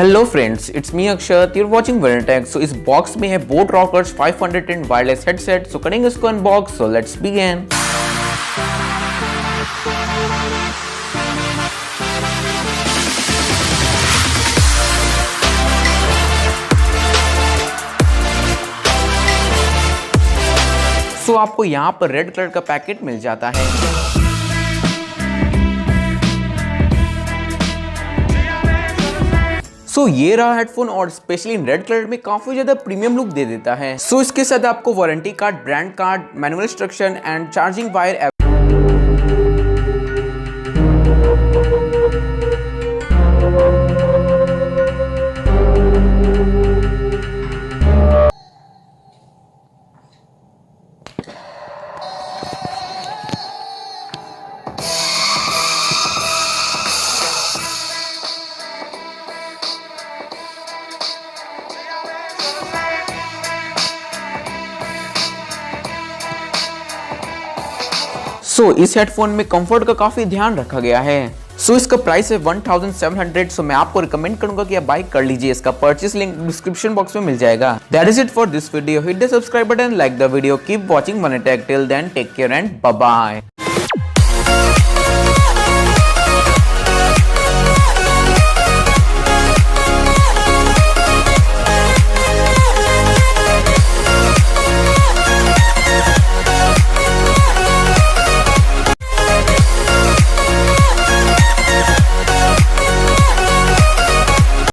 Hello friends, it's me Akshat, you're watching BoAt। So इस box में है boAt rockers 510 wireless headset. So करेंगे इसको unbox. So let's begin. So आपको यहाँ पर रेड कलर का पैकेट मिल जाता है। सो ये रहा हेडफोन और स्पेशली इन रेड कलर में काफी ज्यादा प्रीमियम लुक दे देता है। सो इसके साथ आपको warranty card, brand card, manual instruction and charging wire. So इस हेडफोन में कंफर्ट का काफी ध्यान रखा गया है। सो इसका प्राइस है 1700। सो मैं आपको रिकमेंड करूंगा कि आप बाय कर लीजिए। इसका परचेस लिंक डिस्क्रिप्शन बॉक्स में मिल जाएगा। That is it for this video. Hit the subscribe button, like the video, keep watching BoAt। Till then take care and bye bye.